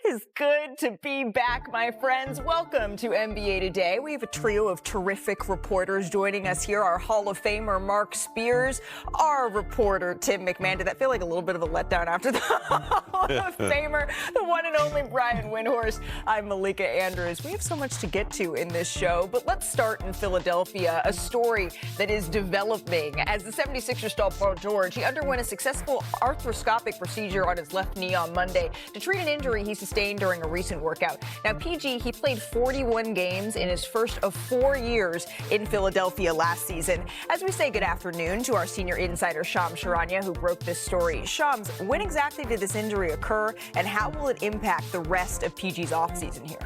It is good to be back, my friends. Welcome to NBA Today. We have a trio of terrific reporters joining us here. Our Hall of Famer, Mark Spears, our reporter, Tim McMahon. Did that feel like a little bit of a letdown after the Hall of Famer, the one and only Brian Windhorst? I'm Malika Andrews. We have so much to get to in this show, but let's start in Philadelphia, a story that is developing. As the 76ers star Paul George, he underwent a successful arthroscopic procedure on his left knee on Monday to treat an injury he sustained during a recent workout. Now, PG, he played 41 games in his first of 4 years in Philadelphia last season. As we say good afternoon to our senior insider, Shams Charania, who broke this story. Shams, when exactly did this injury occur, and how will it impact the rest of PG's offseason here?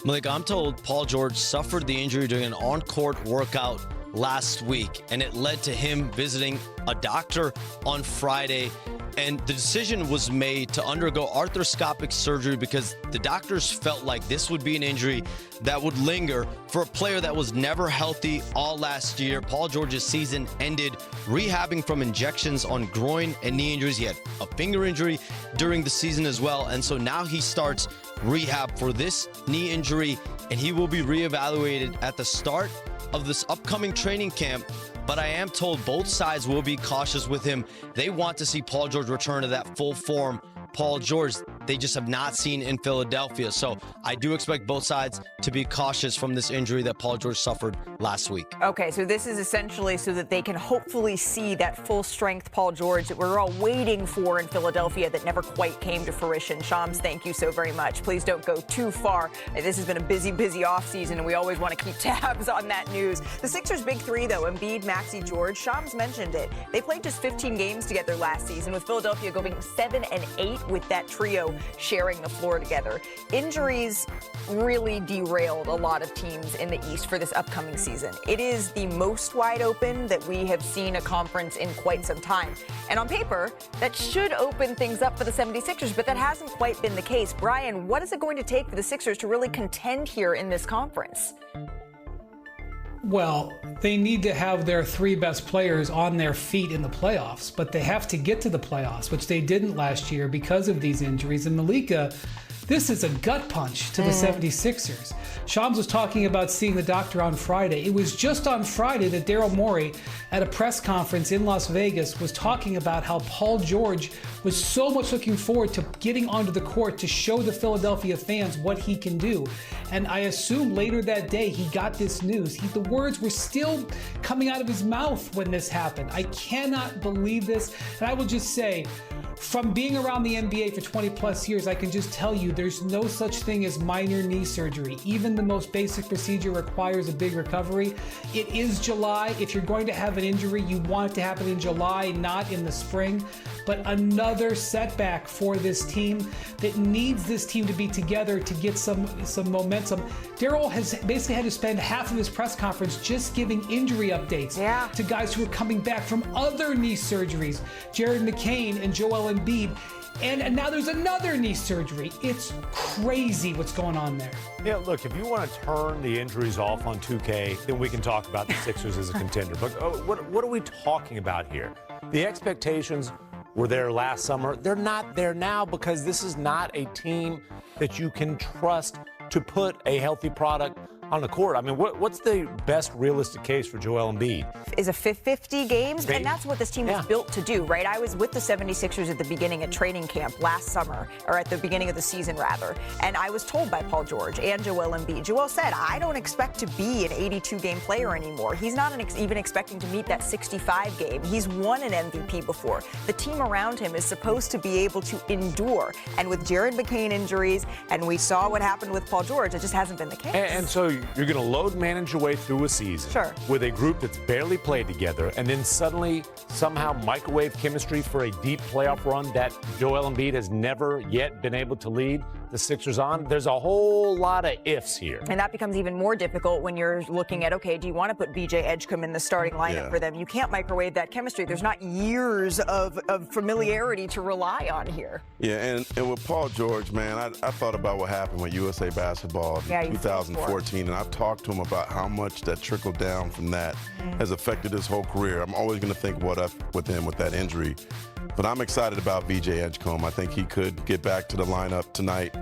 Malik, I'm told Paul George suffered the injury during an on-court workout last week, and it led to him visiting a doctor on Friday. And the decision was made to undergo arthroscopic surgery because the doctors felt like this would be an injury that would linger for a player that was never healthy all last year. Paul George's season ended rehabbing from injections on groin and knee injuries. He had a finger injury during the season as well. And so now he starts rehab for this knee injury, and he will be reevaluated at the start of this upcoming training camp. But I am told both sides will be cautious with him. They want to see Paul George return to that full form Paul George they just have not seen in Philadelphia. So I do expect both sides to be cautious from this injury that Paul George suffered last week. Okay, so this is essentially so that they can hopefully see that full-strength Paul George that we're all waiting for in Philadelphia that never quite came to fruition. Shams, thank you so very much. Please don't go too far. This has been a busy offseason, and we always want to keep tabs on that news. The Sixers' big three, though, Embiid, Maxey, George, Shams mentioned it. They played just 15 games together last season, with Philadelphia going 7-8 with that trio sharing the floor together. Injuries really derailed a lot of teams in the East for this upcoming season. It is the most wide open that we have seen a conference in quite some time. And on paper, that should open things up for the 76ers, but that hasn't quite been the case. Brian, what is it going to take for the Sixers to really contend here in this conference? Well, they need to have their three best players on their feet in the playoffs, but they have to get to the playoffs, which they didn't last year because of these injuries. And Malika, this is a gut punch to the 76ers. Shams was talking about seeing the doctor on Friday. It was just on Friday that Daryl Morey at a press conference in Las Vegas was talking about how Paul George was so much looking forward to getting onto the court to show the Philadelphia fans what he can do. And I assume later that day he got this news. The words were still coming out of his mouth when this happened. I cannot believe this. And I will just say, from being around the NBA for 20 plus years, I can just tell you there's no such thing as minor knee surgery. Even the most basic procedure requires a big recovery. It is July. If you're going to have an injury, you want it to happen in July, not in the spring. But another setback for this team that needs this team to be together to get some momentum. Daryl has basically had to spend half of his press conference just giving injury updates to guys who are coming back from other knee surgeries. Jared McCain and Joel Embiid. And now there's another knee surgery. It's crazy what's going on there. Yeah, look, if you want to turn the injuries off on 2K, then we can talk about the Sixers as a contender. But what are we talking about here? The expectations were there last summer. They're not there now because this is not a team that you can trust to put a healthy product on the court. I mean, what's the best realistic case for Joel Embiid? Is a 50 games, and that's what this team is built to do, right? I was with the 76ers at the beginning of training camp last summer, or at the beginning of the season, rather, and I was told by Paul George and Joel Embiid. Joel said, I don't expect to be an 82-game player anymore. He's not even expecting to meet that 65 game. He's won an MVP before. The team around him is supposed to be able to endure, and with Jared McCain injuries, and we saw what happened with Paul George, it just hasn't been the case. And so you're going to load manage your way through a season with a group that's barely played together, and then suddenly somehow microwave chemistry for a deep playoff run that Joel Embiid has never yet been able to lead the Sixers on. There's a whole lot of ifs here. And that becomes even more difficult when you're looking at, okay, do you want to put B.J. Edgecombe in the starting lineup for them? You can't microwave that chemistry. There's not years of familiarity to rely on here. Yeah, and with Paul George, man, I thought about what happened with USA Basketball in 2014, and I've talked to him about how much that trickled down from that has affected his whole career. I'm always going to think what up with him with that injury. But I'm excited about VJ Edgecombe. I think he could get back to the lineup tonight,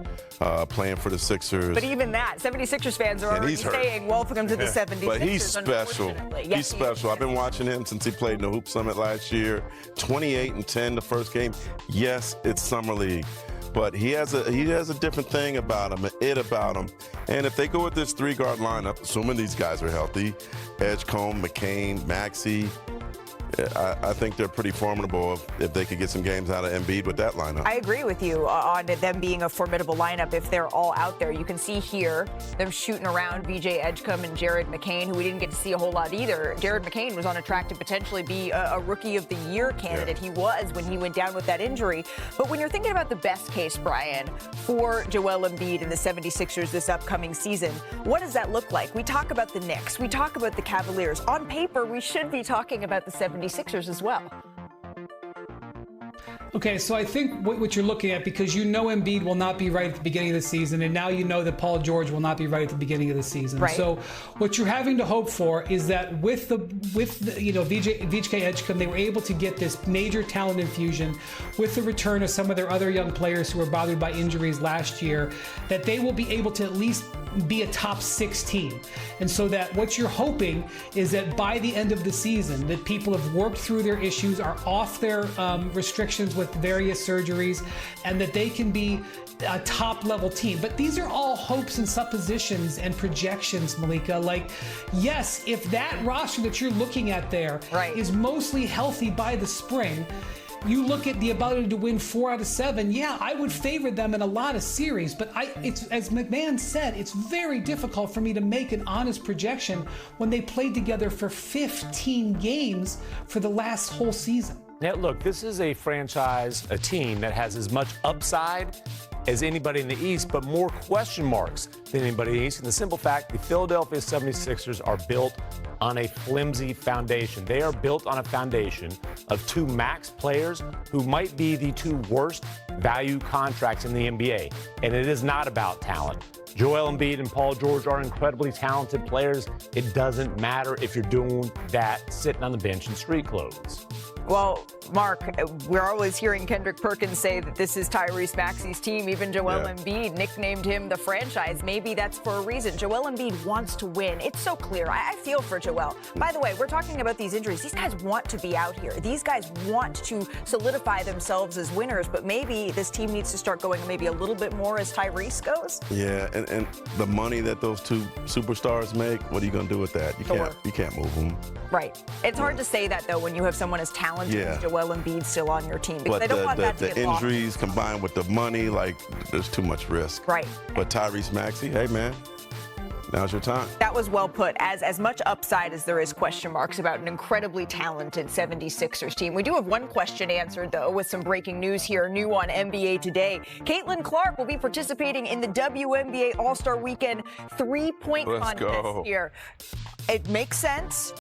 playing for the Sixers. But even that, 76ers fans are already saying, welcome to the 76ers. But he's special. Yes, he's special. I've been watching him since he played in the Hoop Summit last year. 28-10 the first game. Yes, it's Summer League. But he has a different thing about him, an it about him. And if they go with this three-guard lineup, assuming these guys are healthy, Edgecombe, McCain, Maxey, I think they're pretty formidable if they could get some games out of Embiid with that lineup. I agree with you on them being a formidable lineup if they're all out there. You can see here them shooting around VJ Edgecombe and Jared McCain, who we didn't get to see a whole lot either. Jared McCain was on a track to potentially be a Rookie of the Year candidate. Yeah. He was when he went down with that injury. But when you're thinking about the best case, Brian, for Joel Embiid and the 76ers this upcoming season, what does that look like? We talk about the Knicks. We talk about the Cavaliers. On paper, we should be talking about the 76ers as well. Okay, so I think what you're looking at, because you know Embiid will not be right at the beginning of the season, and now you know that Paul George will not be right at the beginning of the season. Right. So what you're having to hope for is that with the VJ Edgecombe, they were able to get this major talent infusion with the return of some of their other young players who were bothered by injuries last year, that they will be able to at least be a top 6 team. And so that what you're hoping is that by the end of the season, that people have worked through their issues, are off their restrictions with various surgeries, and that they can be a top level team. But these are all hopes and suppositions and projections, Malika. Like, yes, if that roster that you're looking at there is mostly healthy by the spring, you look at the ability to win 4 out of 7. Yeah, I would favor them in a lot of series, but it's, as McMahon said, it's very difficult for me to make an honest projection when they played together for 15 games for the last whole season. Now, look, this is a franchise, a team that has as much upside as anybody in the East, but more question marks than anybody in the East. And the simple fact, the Philadelphia 76ers are built on a flimsy foundation. They are built on a foundation of 2 max players who might be the 2 worst value contracts in the NBA. And it is not about talent. Joel Embiid and Paul George are incredibly talented players. It doesn't matter if you're doing that sitting on the bench in street clothes. Well, Mark, we're always hearing Kendrick Perkins say that this is Tyrese Maxey's team. Even Joel Embiid nicknamed him the franchise. Maybe that's for a reason. Joel Embiid wants to win. It's so clear. I feel for Joel. By the way, we're talking about these injuries. These guys want to be out here. These guys want to solidify themselves as winners, but maybe this team needs to start going maybe a little bit more as Tyrese goes. Yeah, and the money that those 2 superstars make, what are you going to do with that? You can't move them. Right. It's hard to say that, though, when you have someone as talented as Joel Embiid still on your team, because but I don't want that to get the injuries combined with the money, like, there's too much risk. Right. But Tyrese Maxey, hey, man, now's your time. That was well put. As much upside as there is question marks about an incredibly talented 76ers team. We do have one question answered, though, with some breaking news here, new on NBA Today. Caitlin Clark will be participating in the WNBA All-Star Weekend 3-point contest here. It makes sense.